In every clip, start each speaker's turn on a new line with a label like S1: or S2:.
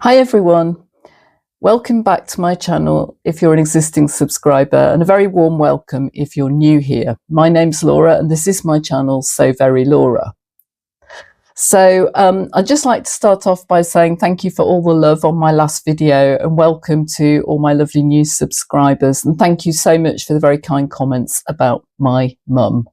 S1: Hi everyone, welcome back to my channel if you're an existing subscriber, and a very warm welcome if you're new here. My name's Laura and this is my channel, So Very Laura. So I'd just like to start off by saying thank you for all the love on my last video and welcome to all my lovely new subscribers, and thank you so much for the very kind comments about my mum.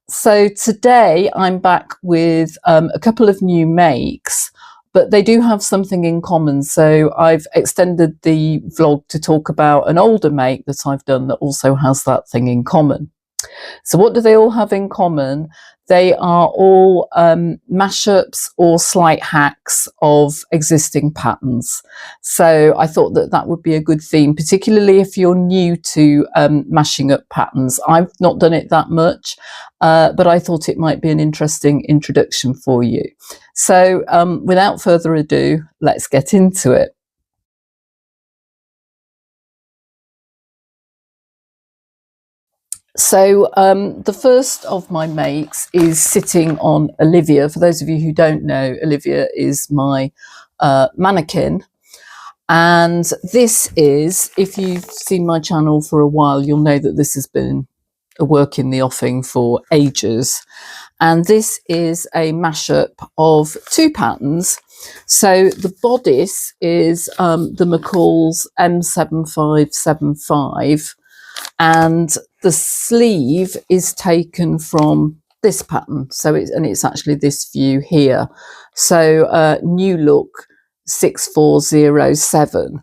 S1: So today I'm back with a couple of new makes, but they do have something in common. So I've extended the vlog to talk about an older make that I've done that also has that thing in common. So what do they all have in common? They are all mashups or slight hacks of existing patterns. So I thought that that would be a good theme, particularly if you're new to mashing up patterns. I've not done it that much, but I thought it might be an interesting introduction for you. So without further ado, let's get into it. So the first of my makes is sitting on Olivia. For those of you who don't know, Olivia is my mannequin. And this is, if you've seen my channel for a while, you'll know that this has been a work in the offing for ages. And this is a mashup of two patterns. So the bodice is the McCalls M7575. And the sleeve is taken from this pattern, so it's actually this view here. So new look 6407.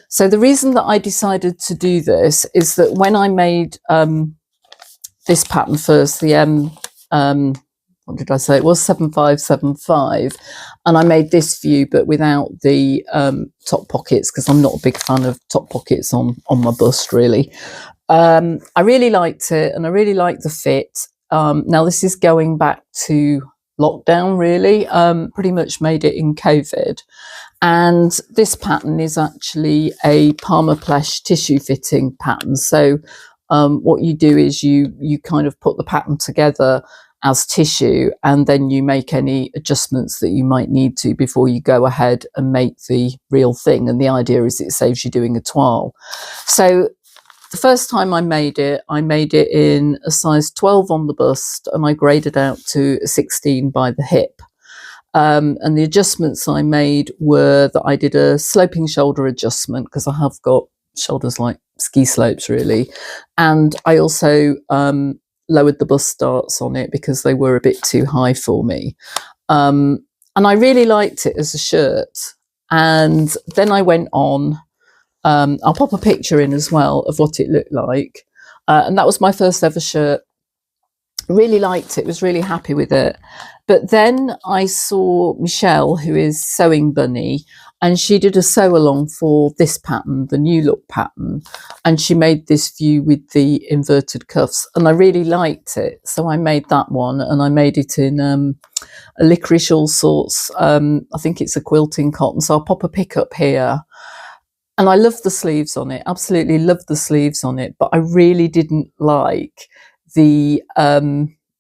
S1: So the reason that I decided to do this is that when I made this pattern first, the what did I say? It was 7575, and I made this view but without the top pockets because I'm not a big fan of top pockets on my bust really. I really liked it and I really liked the fit. Now this is going back to lockdown really, pretty much made it in COVID. And this pattern is actually a Pyjamas tissue fitting pattern. So what you do is you kind of put the pattern together as tissue and then you make any adjustments that you might need to before you go ahead and make the real thing. And the idea is it saves you doing a toile. So the first time I made it in a size 12 on the bust and I graded out to a 16 by the hip. And the adjustments I made were that I did a sloping shoulder adjustment because I have got shoulders like ski slopes really. And I also lowered the bust darts on it because they were a bit too high for me. And I really liked it as a shirt. And then I went on, I'll pop a picture in as well of what it looked like. And that was my first ever shirt. Really liked it, was really happy with it. But then I saw Michelle, who is Sewing Bunny, and she did a sew along for this pattern, the new look pattern. And she made this view with the inverted cuffs and I really liked it. So I made that one and I made it in a licorice all sorts. I think it's a quilting cotton. So I'll pop a pic up here. And I love the sleeves on it, absolutely love the sleeves on it, but I really didn't like the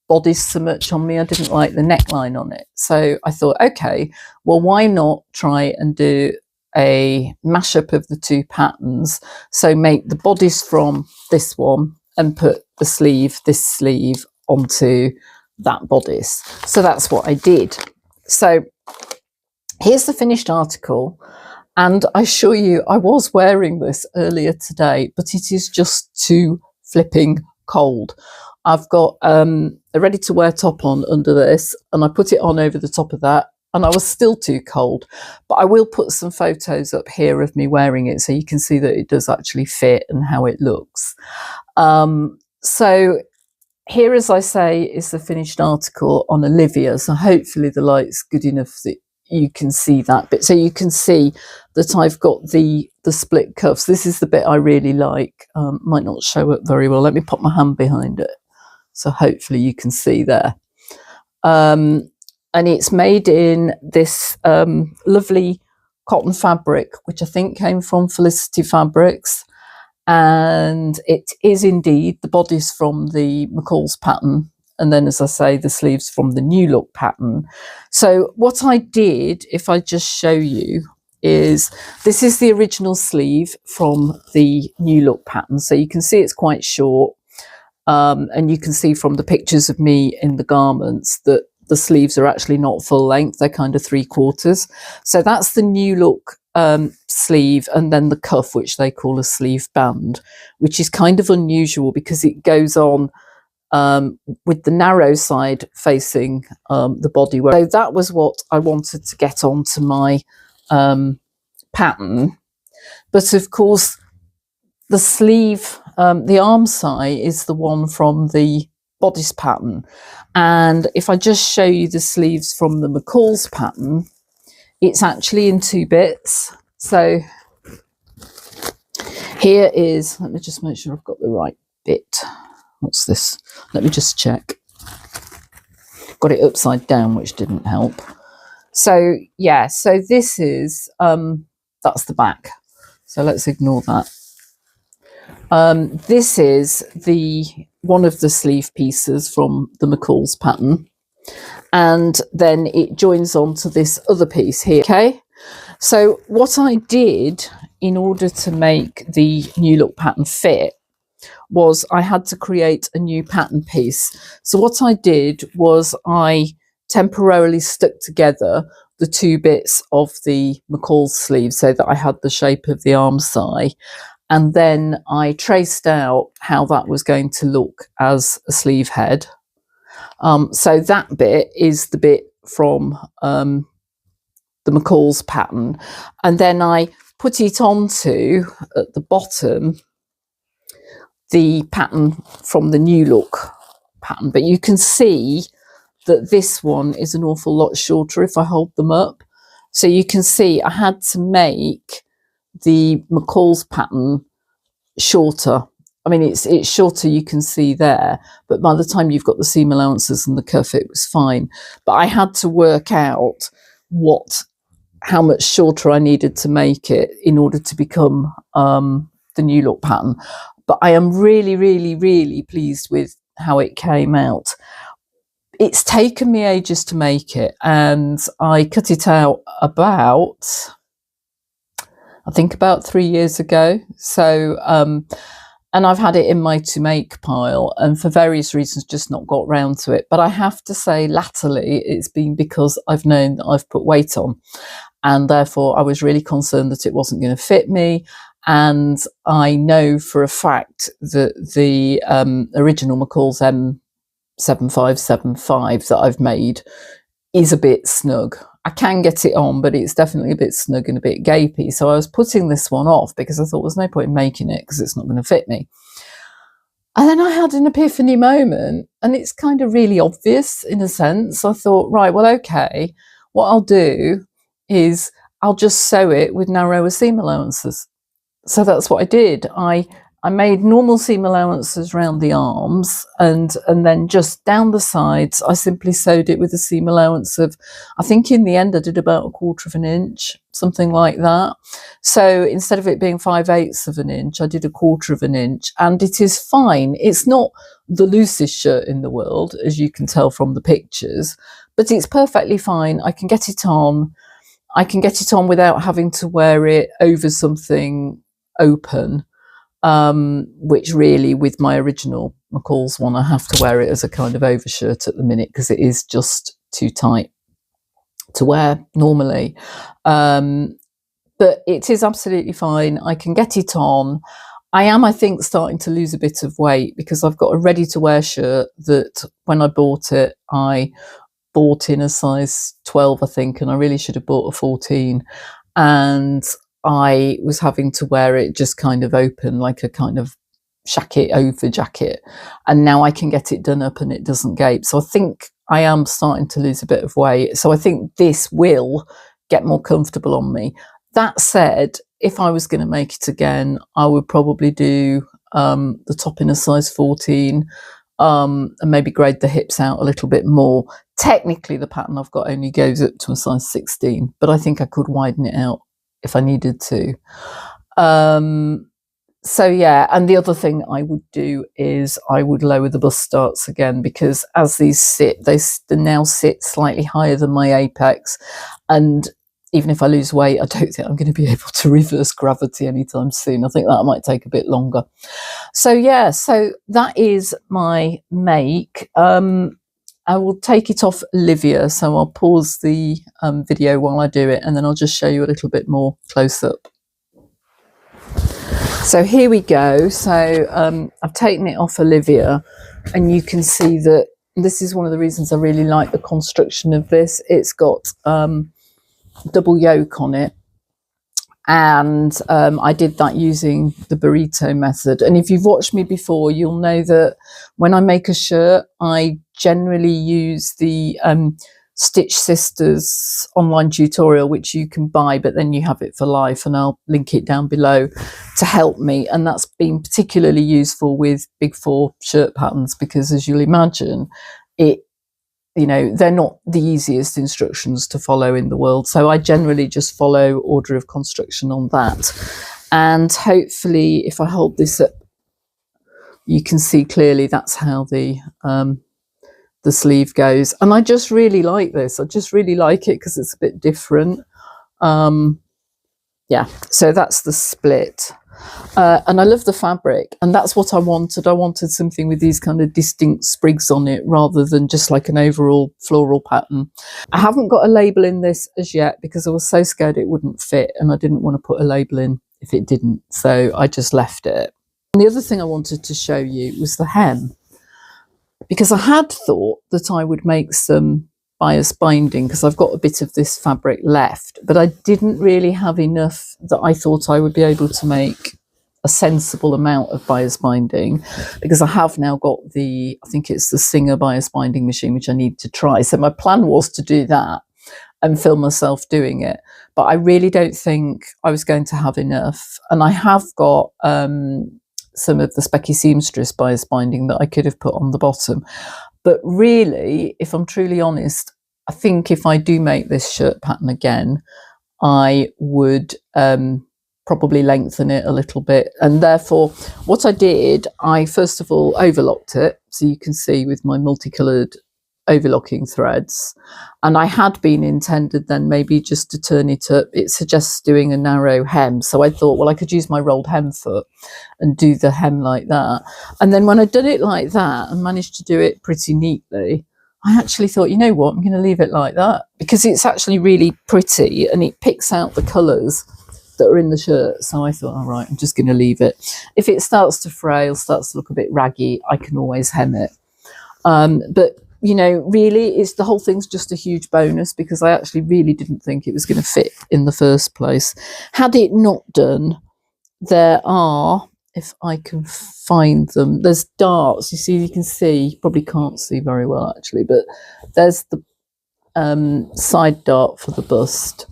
S1: bodice so much on me. I didn't like the neckline on it. So I thought, okay, well, why not try and do a mashup of the two patterns? So make the bodice from this one and put the sleeve, this sleeve onto that bodice. So that's what I did. So here's the finished article. And I assure you, I was wearing this earlier today, but it is just too flipping cold. I've got a ready-to-wear top on under this, and I put it on over the top of that, and I was still too cold. But I will put some photos up here of me wearing it so you can see that it does actually fit and how it looks. So here, as I say, is the finished article on Olivia. So hopefully the light's good enough that you can see that bit. So you can see that I've got the split cuffs. This is the bit I really like. Might not show up very well. Let me pop my hand behind it. So hopefully you can see there. And it's made in this lovely cotton fabric, which I think came from Felicity Fabrics. And it is indeed the bodice from the McCalls pattern and then, as I say, the sleeves from the New Look pattern. So what I did, if I just show you, is this is the original sleeve from the New Look pattern. So you can see it's quite short, and you can see from the pictures of me in the garments that the sleeves are actually not full length, they're kind of 3/4. So that's the New Look sleeve, and then the cuff, which they call a sleeve band, which is kind of unusual because it goes on with the narrow side facing the body. So that was what I wanted to get onto my pattern. But of course, the sleeve, the arm side is the one from the bodice pattern. And if I just show you the sleeves from the McCalls pattern, it's actually in 2 bits. So here is, let me just make sure I've got the right bit. What's this? Let me just check. Got it upside down, which didn't help. So yeah, so this is, that's the back. So let's ignore that. This is one of the sleeve pieces from the McCalls pattern. And then it joins on to this other piece here. Okay, so what I did in order to make the New Look pattern fit was I had to create a new pattern piece. So what I did was I temporarily stuck together the 2 bits of the McCalls sleeve so that I had the shape of the arm side, and then I traced out how that was going to look as a sleeve head. So that bit is the bit from the McCalls pattern, and then I put it onto, at the bottom, the pattern from the New Look pattern. But you can see that this one is an awful lot shorter if I hold them up. So you can see I had to make the McCalls pattern shorter. I mean, it's shorter, you can see there, but by the time you've got the seam allowances and the cuff, it was fine. But I had to work out how much shorter I needed to make it in order to become the New Look pattern. But I am really, really, really pleased with how it came out. It's taken me ages to make it, and I cut it out about 3 years ago. So, and I've had it in my to make pile, and for various reasons just not got round to it. But I have to say, latterly, it's been because I've known that I've put weight on, and therefore I was really concerned that it wasn't going to fit me. And I know for a fact that the original McCalls M7575 that I've made is a bit snug. I can get it on, but it's definitely a bit snug and a bit gapey. So I was putting this one off because I thought there's no point in making it because it's not going to fit me. And then I had an epiphany moment, and it's kind of really obvious in a sense. I thought, right, well, okay, what I'll do is I'll just sew it with narrower seam allowances. So that's what I did. I made normal seam allowances around the arms, and then just down the sides, I simply sewed it with a seam allowance of, I think in the end I did about 1/4 of an inch, something like that. So instead of it being 5/8 of an inch, I did 1/4 of an inch, and it is fine. It's not the loosest shirt in the world, as you can tell from the pictures, but it's perfectly fine. I can get it on. I can get it on without having to wear it over something open. Which really, with my original McCalls one, I have to wear it as a kind of overshirt at the minute because it is just too tight to wear normally. But it is absolutely fine. I can get it on. I am, I think, starting to lose a bit of weight because I've got a ready-to-wear shirt that when I bought it, I bought in a size 12, I think, and I really should have bought a 14. And I was having to wear it just kind of open, like a kind of shacket over jacket, and now I can get it done up and it doesn't gape. So I think I am starting to lose a bit of weight, so I think this will get more comfortable on me. That said, if I was going to make it again, I would probably do the top in a size 14, and maybe grade the hips out a little bit more. Technically the pattern I've got only goes up to a size 16, but I think I could widen it out if I needed to. So yeah, and the other thing I would do is I would lower the bust starts again, because as these sit, they now sit slightly higher than my apex, and even if I lose weight, I don't think I'm going to be able to reverse gravity anytime soon. I think that might take a bit longer. So yeah, so that is my make. I will take it off Olivia, so I'll pause the video while I do it, and then I'll just show you a little bit more close up. So here we go. So I've taken it off Olivia, and you can see that this is one of the reasons I really like the construction of this. It's got double yoke on it, and I did that using the burrito method. And if you've watched me before, you'll know that when I make a shirt, I generally use the Stitch Sisters online tutorial, which you can buy, but then you have it for life, and I'll link it down below to help me. And that's been particularly useful with Big Four shirt patterns, because as you'll imagine, they're not the easiest instructions to follow in the world. So I generally just follow order of construction on that. And hopefully if I hold this up, you can see clearly that's how the sleeve goes. And I just really like this. I just really like it because it's a bit different. Yeah, so that's the split. And I love the fabric, and that's what I wanted. I wanted something with these kind of distinct sprigs on it rather than just like an overall floral pattern. I haven't got a label in this as yet because I was so scared it wouldn't fit, and I didn't want to put a label in if it didn't, so I just left it. And the other thing I wanted to show you was the hem, because I had thought that I would make some bias binding because I've got a bit of this fabric left, but I didn't really have enough that I thought I would be able to make a sensible amount of bias binding, because I have now got I think it's the Singer bias binding machine, which I need to try. So my plan was to do that and film myself doing it, but I really don't think I was going to have enough. And I have got some of the Specky Seamstress bias binding that I could have put on the bottom. But really, if I'm truly honest, I think if I do make this shirt pattern again, I would probably lengthen it a little bit. And therefore, what I did, I first of all overlocked it, so you can see with my multicoloured overlocking threads. And I had been intended then maybe just to turn it up. It suggests doing a narrow hem, so I thought, well, I could use my rolled hem foot and do the hem like that. And then when I'd done it like that and managed to do it pretty neatly, I actually thought, you know what, I'm going to leave it like that, because it's actually really pretty and it picks out the colours that are in the shirt. So I thought, all right, I'm just going to leave it. If it starts to frail, starts to look a bit raggy, I can always hem it. But really, the whole thing's just a huge bonus, because I actually really didn't think it was going to fit in the first place. Had it not done, there are, if I can find them, there's darts. You can see, you probably can't see very well actually, but there's the side dart for the bust,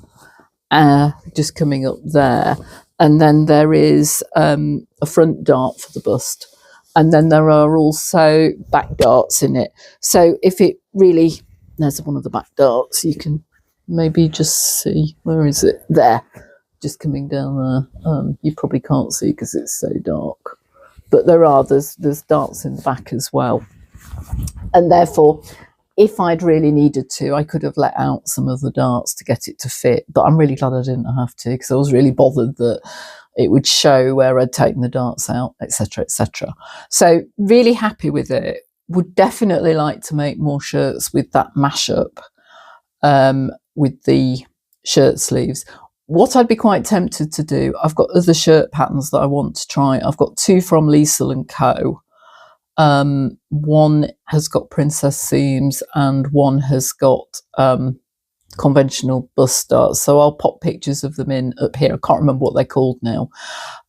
S1: just coming up there, and then there is a front dart for the bust, and then there are also back darts in it. So if it really, there's one of the back darts, you can maybe just see, where is it? There, just coming down there. You probably can't see because it's so dark, but there's darts in the back as well. And therefore, if I'd really needed to, I could have let out some of the darts to get it to fit, but I'm really glad I didn't have to, because I was really bothered that it would show where I'd taken the darts out, etc., etc. So really happy with it. Would definitely like to make more shirts with that mashup, with the shirt sleeves. What I'd be quite tempted to do, I've got other shirt patterns that I want to try. I've got two from Liesl & Co. One has got princess seams and one has got conventional bust darts. So I'll pop pictures of them in up here. I can't remember what they're called now.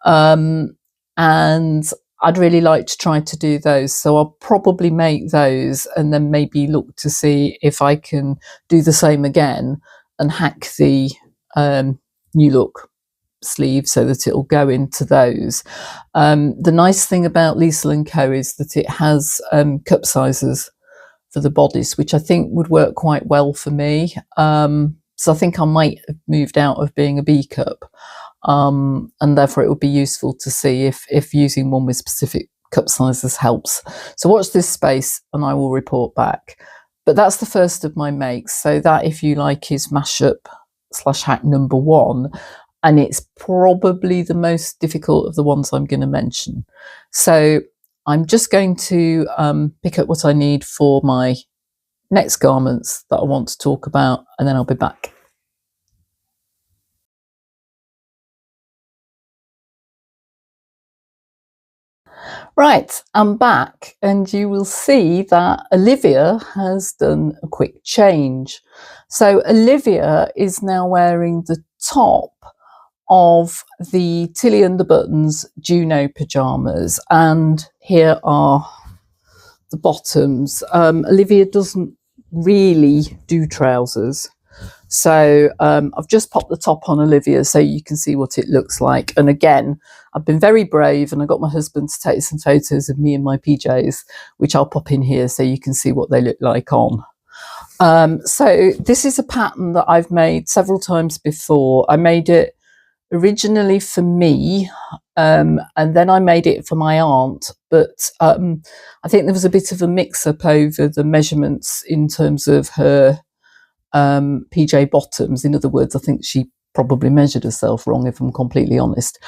S1: And I'd really like to try to do those. So I'll probably make those and then maybe look to see if I can do the same again and hack the New Look sleeve so that it'll go into those. The nice thing about Liesl & Co is that it has cup sizes for the bodice, which I think would work quite well for me. So I think I might have moved out of being a B cup and therefore it would be useful to see if using one with specific cup sizes helps. So watch this space and I will report back. But that's the first of my makes. So that, if you like, is mashup/hack number 1. And it's probably the most difficult of the ones I'm going to mention. So I'm just going to pick up what I need for my next garments that I want to talk about, and then I'll be back. Right, I'm back, and you will see that Olivia has done a quick change. So Olivia is now wearing the top of the Tilly and the Buttons Juno pyjamas, and here are the bottoms. Olivia doesn't really do trousers, so I've just popped the top on Olivia so you can see what it looks like. And again, I've been very brave and I got my husband to take some photos of me in my PJs, which I'll pop in here so you can see what they look like on. So this is a pattern that I've made several times before. I made it originally for me, and then I made it for my aunt, but I think there was a bit of a mix-up over the measurements in terms of her PJ bottoms. In other words, I think she probably measured herself wrong, if I'm completely honest.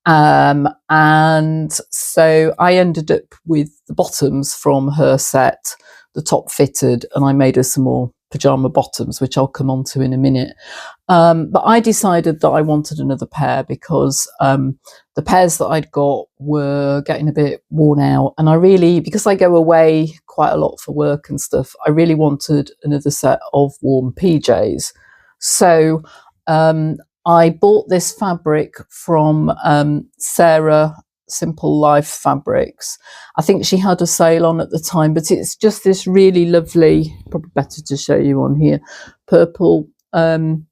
S1: And so I ended up with the bottoms from her set, the top fitted, and I made her some more pajama bottoms, which I'll come on to in a minute. But I decided that I wanted another pair because the pairs that I'd got were getting a bit worn out, and I really, because I go away quite a lot for work and stuff, I really wanted another set of warm PJs. So I bought this fabric from Sarah Simple Life Fabrics. I think she had a sale on at the time, but it's just this really lovely, probably better to show you on here, purple cotton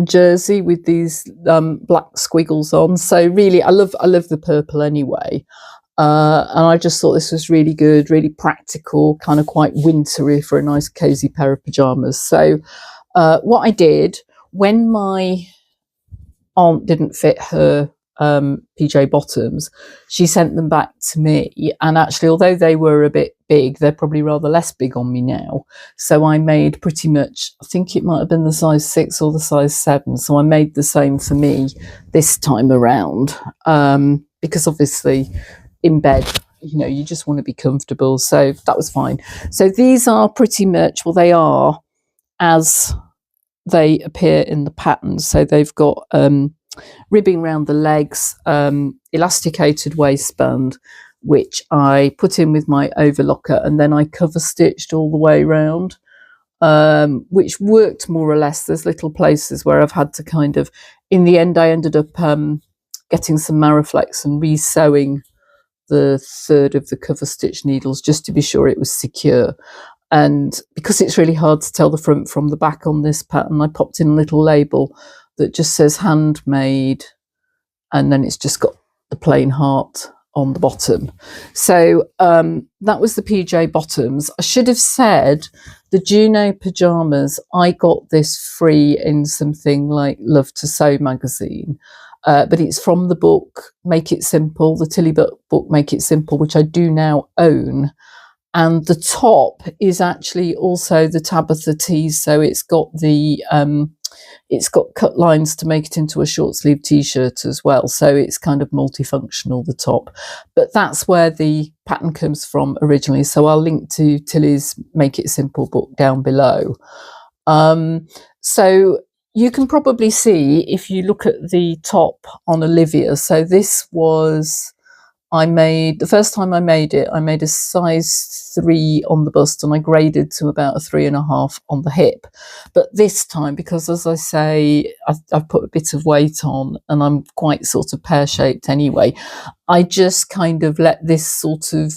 S1: jersey with these black squiggles on. So really, I love the purple anyway. And I just thought this was really good, really practical, kind of quite wintry for a nice cozy pair of pajamas. So what I did, when my aunt didn't fit her PJ bottoms, she sent them back to me, and actually, although they were a bit big, they're probably rather less big on me now. So I made pretty much, I think it might have been the size 6 or the size 7, so I made the same for me this time around, because obviously in bed, you know, you just want to be comfortable, so that was fine. So these are pretty much, well, they are as they appear in the pattern. So they've got ribbing around the legs, elasticated waistband, which I put in with my overlocker, and then I cover stitched all the way around, which worked more or less. There's little places where I've had to kind of, in the end, I ended up getting some Mariflex and re-sewing the third of the cover stitch needles just to be sure it was secure. And because it's really hard to tell the front from the back on this pattern, I popped in a little label that just says handmade, and then it's just got the plain heart on the bottom. So that was the PJ bottoms. I should have said the Juno pyjamas, I got this free in something like Love to Sew magazine, but it's from the book Make It Simple, the Tilly book Make It Simple, which I do now own. And the top is actually also the Tabitha tees, so it's got the it's got cut lines to make it into a short sleeve t-shirt as well, so it's kind of multifunctional, the top. But that's where the pattern comes from originally, so I'll link to Tilly's Make It Simple book down below. So you can probably see if you look at the top on Olivia, so this was, the first time I made it, I made a size 3 on the bust and I graded to about a 3.5 on the hip. But this time, because as I say, I've put a bit of weight on and I'm quite sort of pear-shaped anyway, I just kind of let this sort of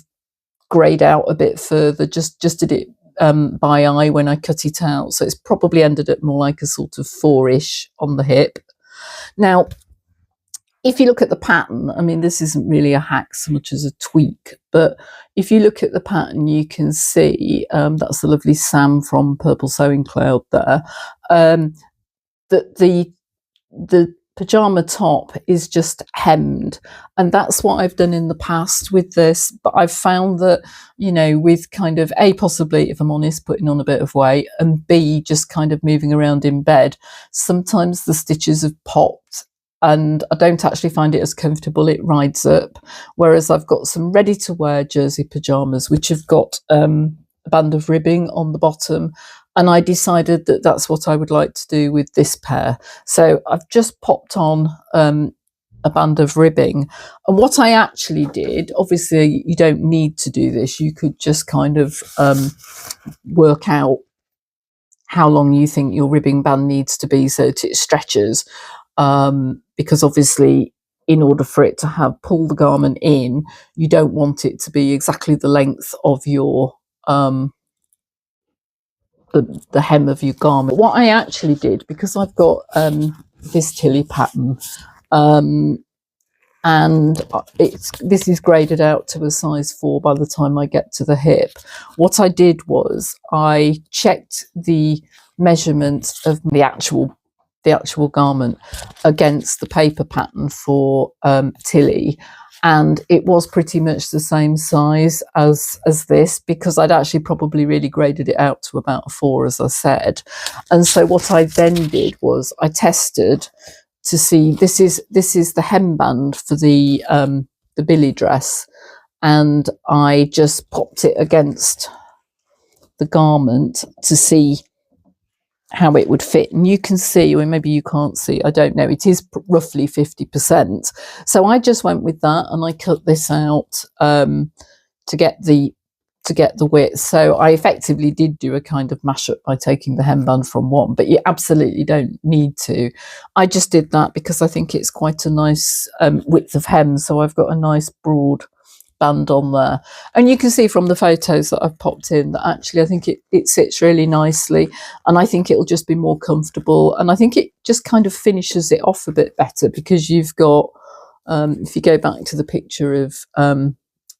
S1: grade out a bit further, just did it by eye when I cut it out. So it's probably ended up more like a sort of 4-ish on the hip. Now, if you look at the pattern, I mean, this isn't really a hack so much as a tweak, but if you look at the pattern, you can see, that's the lovely Sam from Purple Sewing Cloud there, that the pyjama top is just hemmed, and that's what I've done in the past with this. But I've found that, you know, with kind of A, possibly, if I'm honest, putting on a bit of weight, and B, just kind of moving around in bed, sometimes the stitches have popped and I don't actually find it as comfortable. It rides up, whereas I've got some ready to wear jersey pyjamas which have got a band of ribbing on the bottom, and I decided that that's what I would like to do with this pair. So I've just popped on a band of ribbing, and what I actually did, obviously you don't need to do this, you could just kind of work out how long you think your ribbing band needs to be so that it stretches, because obviously in order for it to have pull the garment in, you don't want it to be exactly the length of your the hem of your garment. What I actually did, because I've got this Tilly pattern, and this is graded out to a size 4 by the time I get to the hip. What I did was I checked the measurement of the actual garment against the paper pattern for Tilly, and it was pretty much the same size as this, because I'd actually probably really graded it out to about a 4, as I said. And so what I then did was I tested to see, this is the hemband for the billy dress, and I just popped it against the garment to see how it would fit. And you can see, or maybe you can't see, I don't know, it is roughly 50%. So I just went with that and I cut this out to get the width. So I effectively did do a kind of mashup by taking the hemband from one, but you absolutely don't need to. I just did that because I think it's quite a nice width of hem, so I've got a nice broad band on there, and you can see from the photos that I've popped in that actually I think it sits really nicely, and I think it'll just be more comfortable, and I think it just kind of finishes it off a bit better, because you've got if you go back to the picture of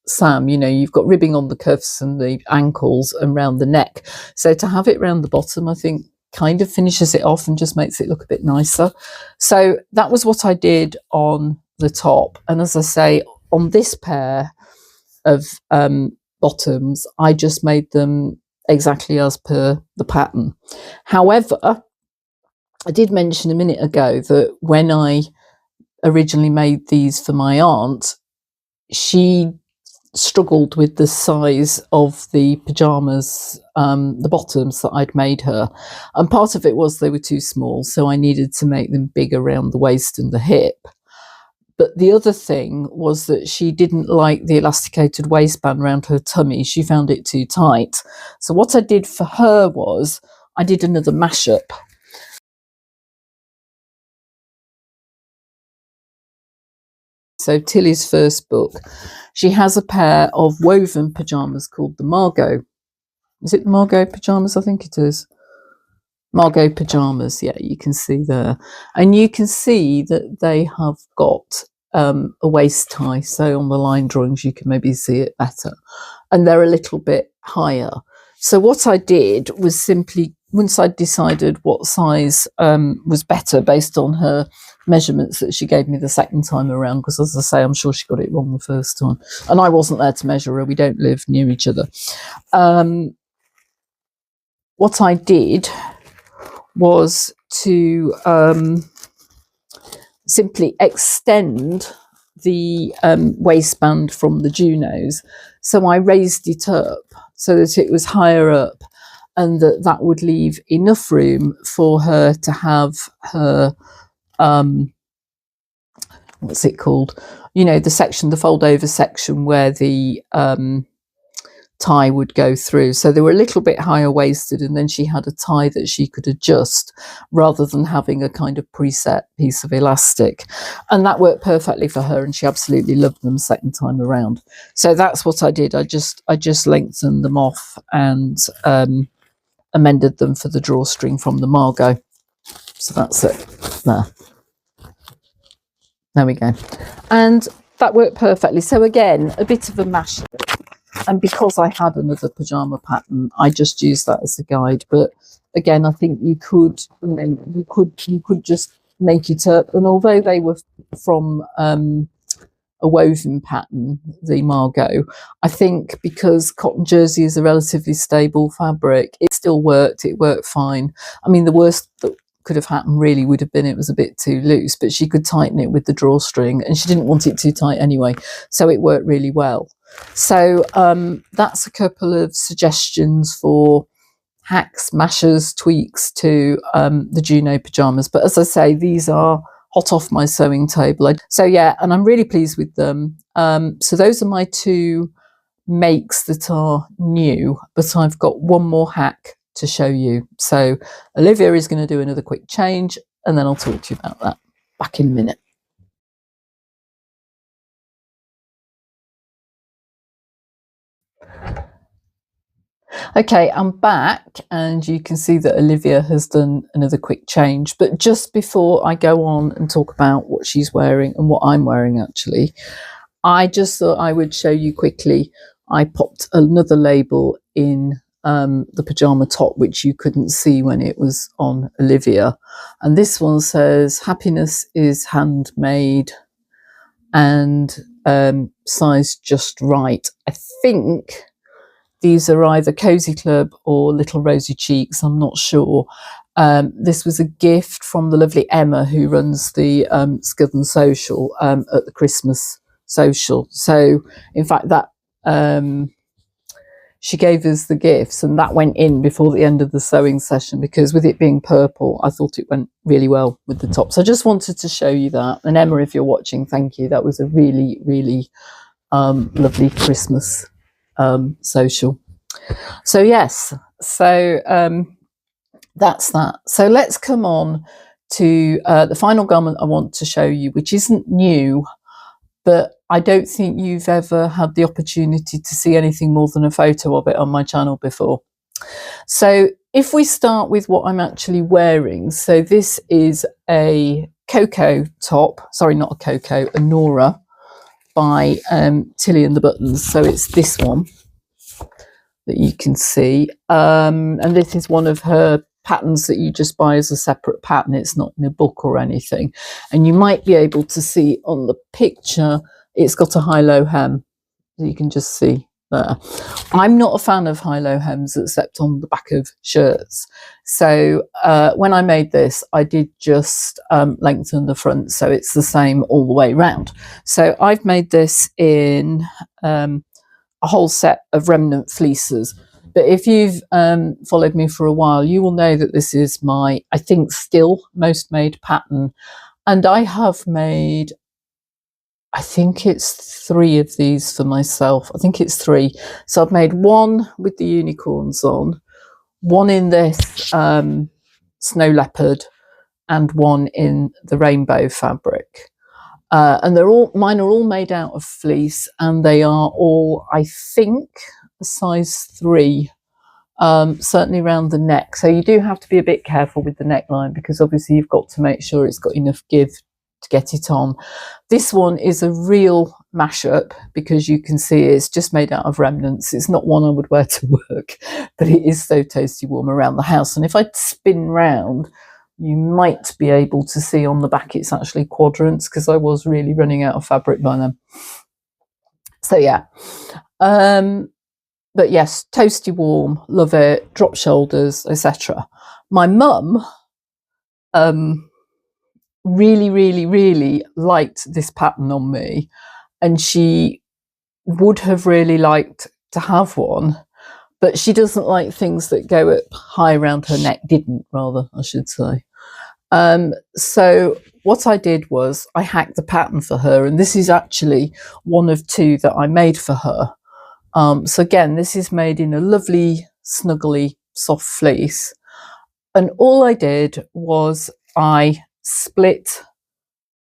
S1: Sam, you know, you've got ribbing on the cuffs and the ankles and round the neck, so to have it round the bottom I think kind of finishes it off and just makes it look a bit nicer. So that was what I did on the top, and as I say, on this pair of bottoms I just made them exactly as per the pattern. However, I did mention a minute ago that when I originally made these for my aunt, she struggled with the size of the pyjamas, the bottoms that I'd made her, and part of it was they were too small, so I needed to make them big around the waist and the hip. But the other thing was that she didn't like the elasticated waistband around her tummy. She found it too tight. So what I did for her was I did another mashup. So Tilly's first book, she has a pair of woven pyjamas called the Margot. Is it the Margot pyjamas? I think it is. Margot pyjamas, yeah, you can see there. And you can see that they have got a waist tie. So on the line drawings, you can maybe see it better. And they're a little bit higher. So what I did was simply, once I'd decided what size was better based on her measurements that she gave me the second time around, because as I say, I'm sure she got it wrong the first time. And I wasn't there to measure her. We don't live near each other. What I did was to simply extend the waistband from the Junos. So I raised it up so that it was higher up, and that would leave enough room for her to have her, what's it called? You know, the section, the fold over section where the tie would go through. So they were a little bit higher waisted, and then she had a tie that she could adjust rather than having a kind of preset piece of elastic, and that worked perfectly for her, and she absolutely loved them second time around. So that's what I did. I just lengthened them off and amended them for the drawstring from the Margot. So that's it there we go, and that worked perfectly. So again, a bit of a mashup. And because I had another pyjama pattern, I just used that as a guide. But again, I think you could, you could just make it up. And although they were from a woven pattern, the Margot, I think because cotton jersey is a relatively stable fabric, it still worked. It worked fine. I mean, the worst that could have happened really would have been it was a bit too loose, but she could tighten it with the drawstring, and she didn't want it too tight anyway, so it worked really well. So that's a couple of suggestions for hacks, mashes, tweaks to the Juno pyjamas. But as I say, these are hot off my sewing table. So yeah, and I'm really pleased with them. So those are my two makes that are new, but I've got one more hack to show you. So Olivia is going to do another quick change, and then I'll talk to you about that back in a minute. Okay, I'm back, and you can see that Olivia has done another quick change. But just before I go on and talk about what she's wearing and what I'm wearing, actually, I just thought I would show you quickly. I popped another label in the pyjama top, which you couldn't see when it was on Olivia. And this one says, happiness is handmade and size just right. I think these are either Cozy Club or Little Rosy Cheeks, I'm not sure. This was a gift from the lovely Emma, who runs the Scotland Social at the Christmas social. So in fact, that she gave us the gifts, and that went in before the end of the sewing session, because with it being purple, I thought it went really well with the top. So I just wanted to show you that. And Emma, if you're watching, thank you. That was a really, really lovely Christmas social. So yes, so that's that. So let's come on to the final garment I want to show you, which isn't new, but I don't think you've ever had the opportunity to see anything more than a photo of it on my channel before. So if we start with what I'm actually wearing, so this is a Cocoa top, sorry, not a Cocoa, a Nora by Tilly and the Buttons. So it's this one that you can see, and this is one of her patterns that you just buy as a separate pattern. It's not in a book or anything, and you might be able to see on the picture it's got a high-low hem, so you can just see there. I'm not a fan of high-low hems except on the back of shirts, so when I made this I did just lengthen the front so it's the same all the way round. So I've made this in a whole set of remnant fleeces, but if you've followed me for a while, you will know that this is my, I think, still most made pattern, and I have made, I think it's 3 of these for myself. I think it's 3. So I've made one with the unicorns on, one in this snow leopard, and one in the rainbow fabric. And mine are all made out of fleece, and they are all, I think, a size 3, certainly around the neck. So you do have to be a bit careful with the neckline, because obviously you've got to make sure it's got enough give to get it on. This one is a real mashup, because you can see it's just made out of remnants. It's not one I would wear to work, but it is so toasty warm around the house. And if I spin round, you might be able to see on the back it's actually quadrants, because I was really running out of fabric by then. So yeah, but yes, toasty warm, love it, drop shoulders, etc. My mum really, really, really liked this pattern on me, and she would have really liked to have one, but she doesn't like things that go up high around her neck, rather, I should say. So what I did was I hacked the pattern for her, and this is actually one of 2 that I made for her. So again, this is made in a lovely, snuggly, soft fleece, and all I did was I split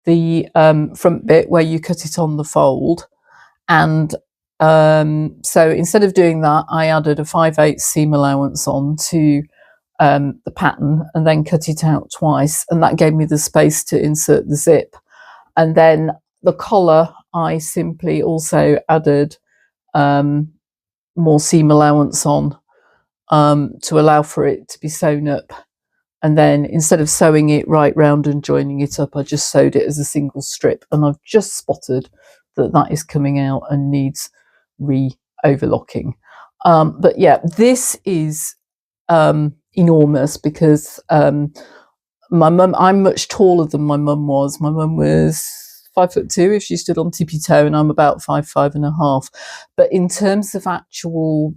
S1: the front bit where you cut it on the fold, and so instead of doing that, I added a 5/8 seam allowance on to the pattern, and then cut it out twice, and that gave me the space to insert the zip. And then the collar, I simply also added more seam allowance on to allow for it to be sewn up And then instead of sewing it right round and joining it up, I just sewed it as a single strip. And I've just spotted that that is coming out and needs re-overlocking. But yeah, this is enormous because my mum, I'm much taller than my mum was. My mum was 5'2" if she stood on tippy toe, and I'm about 5'5.5". But in terms of actual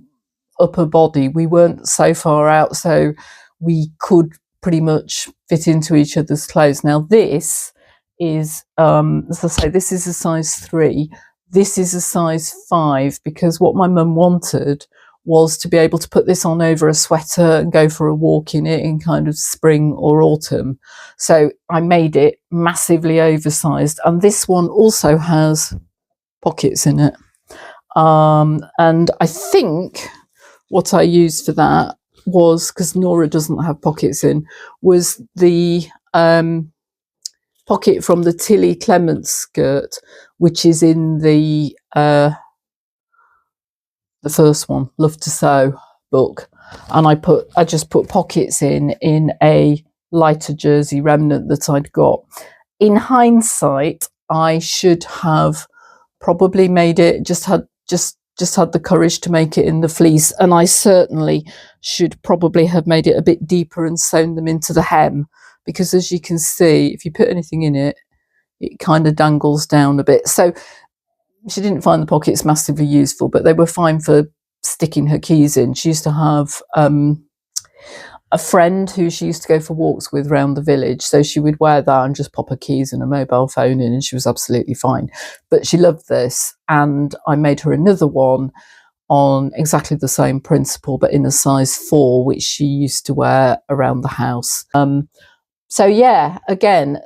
S1: upper body, we weren't so far out, so we could pretty much fit into each other's clothes. Now this is, as I say, this is a size 3. This is a size 5 because what my mum wanted was to be able to put this on over a sweater and go for a walk in it in kind of spring or autumn. So I made it massively oversized, and this one also has pockets in it. And I think what I used for that was, because Nora doesn't have pockets in, was the pocket from the Tilly Clements skirt, which is in the first one, Love to Sew book. And I just put pockets in a lighter jersey remnant that I'd got. In hindsight, I should have probably made it, just had the courage to make it in the fleece, and I certainly should probably have made it a bit deeper and sewn them into the hem, because as you can see, if you put anything in it, it kind of dangles down a bit. So she didn't find the pockets massively useful, but they were fine for sticking her keys in. She used to have a friend who she used to go for walks with around the village, so she would wear that and just pop her keys and a mobile phone in, and she was absolutely fine. But she loved this, and I made her another one on exactly the same principle, but in a size 4, which she used to wear around the house. So yeah, again,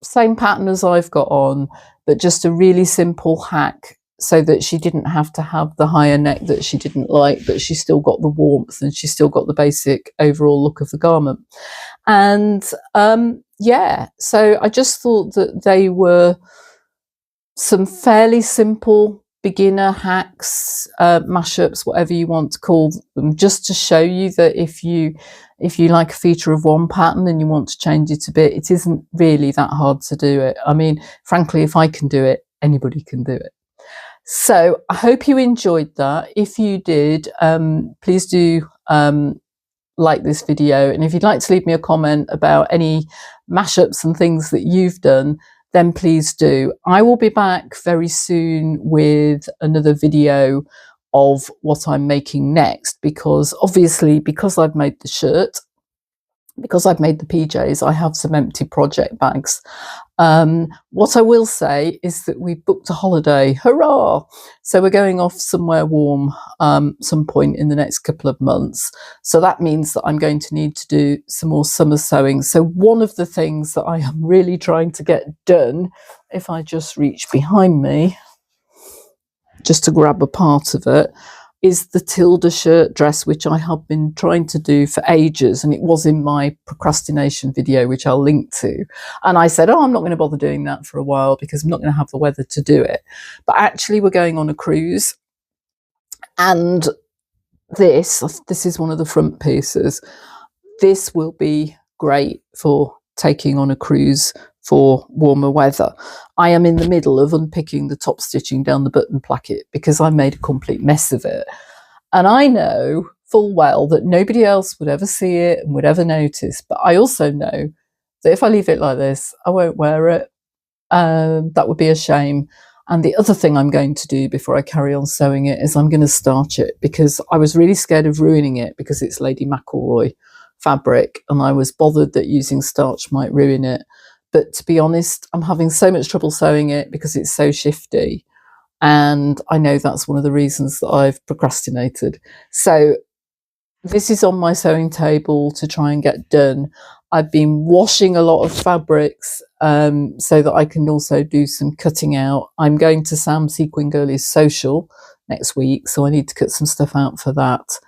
S1: same pattern as I've got on, but just a really simple hack so that she didn't have to have the higher neck that she didn't like, but she still got the warmth and she still got the basic overall look of the garment. And yeah, so I just thought that they were some fairly simple beginner hacks, mashups, whatever you want to call them, just to show you that if you like a feature of one pattern and you want to change it a bit, it isn't really that hard to do it. I mean, frankly, if I can do it, anybody can do it. So I hope you enjoyed that. If you did, please do like this video, and if you'd like to leave me a comment about any mashups and things that you've done, then please do. I will be back very soon with another video of what I'm making next, because obviously, because I've made the shirt, because I've made the PJs, I have some empty project bags. What I will say is that we booked a holiday. Hurrah! So we're going off somewhere warm some point in the next couple of months. So that means that I'm going to need to do some more summer sewing. So one of the things that I am really trying to get done, if I just reach behind me, just to grab a part of it, is the Tilda shirt dress, which I have been trying to do for ages, and it was in my procrastination video, which I'll link to. And I said, oh, I'm not going to bother doing that for a while because I'm not going to have the weather to do it. But actually, we're going on a cruise, and this is one of the front pieces. This will be great for taking on a cruise for warmer weather. I am in the middle of unpicking the top stitching down the button placket because I made a complete mess of it. And I know full well that nobody else would ever see it and would ever notice. But I also know that if I leave it like this, I won't wear it. That would be a shame. And the other thing I'm going to do before I carry on sewing it is I'm going to starch it, because I was really scared of ruining it because it's Lady McElroy fabric, and I was bothered that using starch might ruin it. But to be honest, I'm having so much trouble sewing it because it's so shifty. And I know that's one of the reasons that I've procrastinated. So this is on my sewing table to try and get done. I've been washing a lot of fabrics so that I can also do some cutting out. I'm going to Sam Sequin Girlie's social next week, so I need to cut some stuff out for that.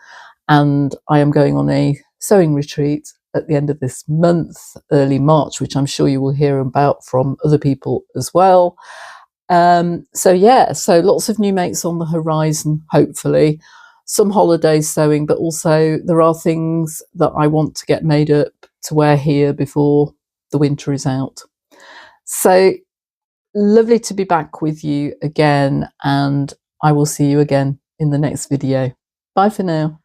S1: And I am going on a sewing retreat at the end of this month, early March, which I'm sure you will hear about from other people as well. So yeah, so lots of new makes on the horizon, hopefully. some holiday sewing, but also there are things that I want to get made up to wear here before the winter is out. So lovely to be back with you again, and I will see you again in the next video. Bye for now.